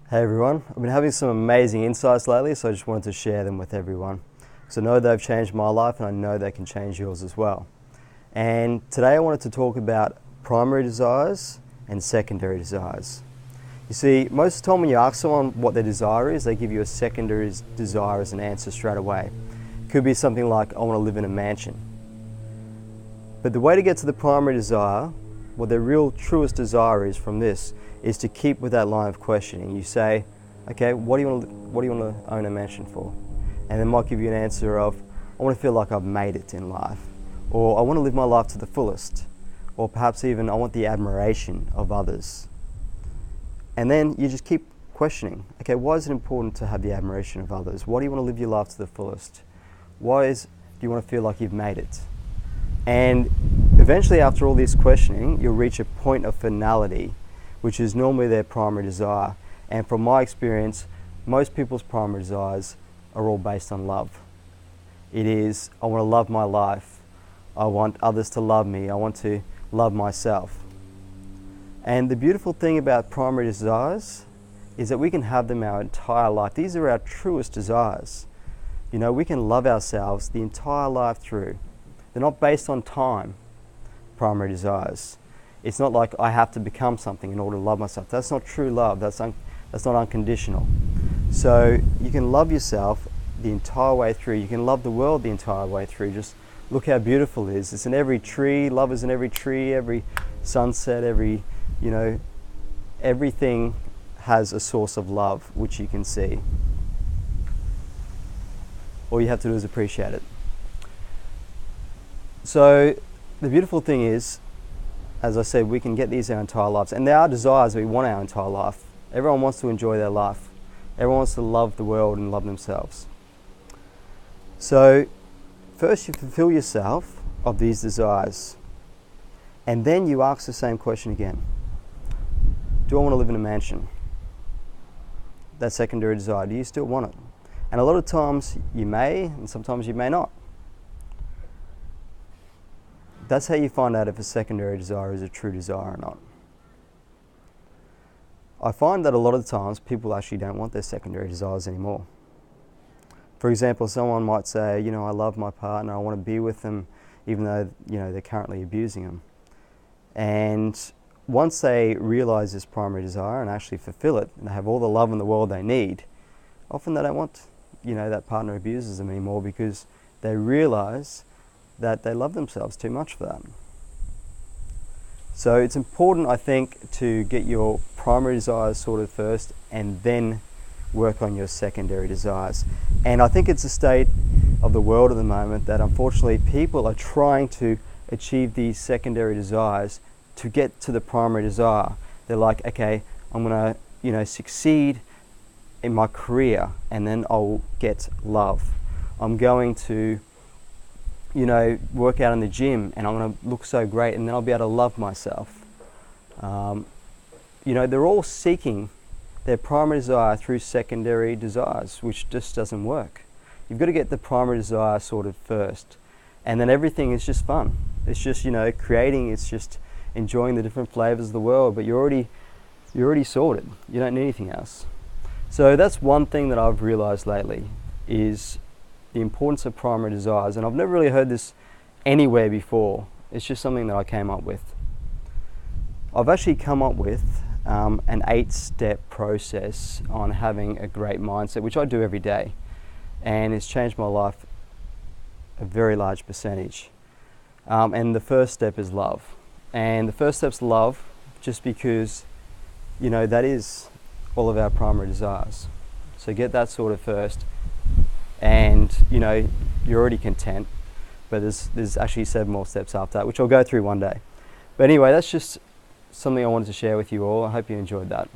Hey everyone, I've been having some amazing insights lately, so I just wanted to share them with everyone. So I know they've changed my life and I know they can change yours as well. And today I wanted to talk about primary desires and secondary desires. You see, most of the time when you ask someone what their desire is, they give you a secondary desire as an answer straight away. It could be something like, I want to live in a mansion. But the way to get to the primary desire, what their real truest desire is from this, is to keep with that line of questioning. You say, okay, what do you want to own a mansion for? And they might give you an answer of, I want to feel like I've made it in life, or I want to live my life to the fullest, or perhaps even I want the admiration of others. And then you just keep questioning, okay, why is it important to have the admiration of others? Why do you want to live your life to the fullest? Do you want to feel like you've made it? And eventually, after all this questioning, you'll reach a point of finality, which is normally their primary desire. And from my experience, most people's primary desires are all based on love. It is, I want to love my life. I want others to love me. I want to love myself. And the beautiful thing about primary desires is that we can have them our entire life. These are our truest desires. You know, we can love ourselves the entire life through. They're not based on time, primary desires. It's not like I have to become something in order to love myself. That's not true love. That's not unconditional. So you can love yourself the entire way through. You can love the world the entire way through. Just look how beautiful it is. It's in every tree. Love is in every tree, every sunset, everything has a source of love which you can see. All you have to do is appreciate it. So the beautiful thing is, as I said, we can get these our entire lives. And there are desires that we want our entire life. Everyone wants to enjoy their life. Everyone wants to love the world and love themselves. So first you fulfill yourself of these desires. And then you ask the same question again. Do I want to live in a mansion? That secondary desire, do you still want it? And a lot of times you may, and sometimes you may not. That's how you find out if a secondary desire is a true desire or not. I find that a lot of the times people actually don't want their secondary desires anymore. For example, someone might say, I love my partner, I want to be with them even though, they're currently abusing them. And once they realize this primary desire and actually fulfill it, and they have all the love in the world they need, often they don't want, that partner abuses them anymore because they realize that they love themselves too much for that. So it's important, I think, to get your primary desires sorted first and then work on your secondary desires. And I think it's a state of the world at the moment that unfortunately people are trying to achieve these secondary desires to get to the primary desire. They're like, okay, I'm going to, succeed in my career and then I'll get love. I'm going to work out in the gym and I'm going to look so great and then I'll be able to love myself. They're all seeking their primary desire through secondary desires, which just doesn't work. You've got to get the primary desire sorted first, and then everything is just fun. It's just, creating, it's just enjoying the different flavors of the world, but you're already sorted. You don't need anything else. So that's one thing that I've realized lately is the importance of primary desires, and I've never really heard this anywhere before. It's just something that I came up with. I've actually come up with an 8-step process on having a great mindset, which I do every day, and it's changed my life a very large percentage. And the first step is love. And the first step's love, just because, that is all of our primary desires. So get that sorted first. And you're already content, but there's actually 7 more steps after that, which I'll go through one day. But anyway, that's just something I wanted to share with you all. I hope you enjoyed that.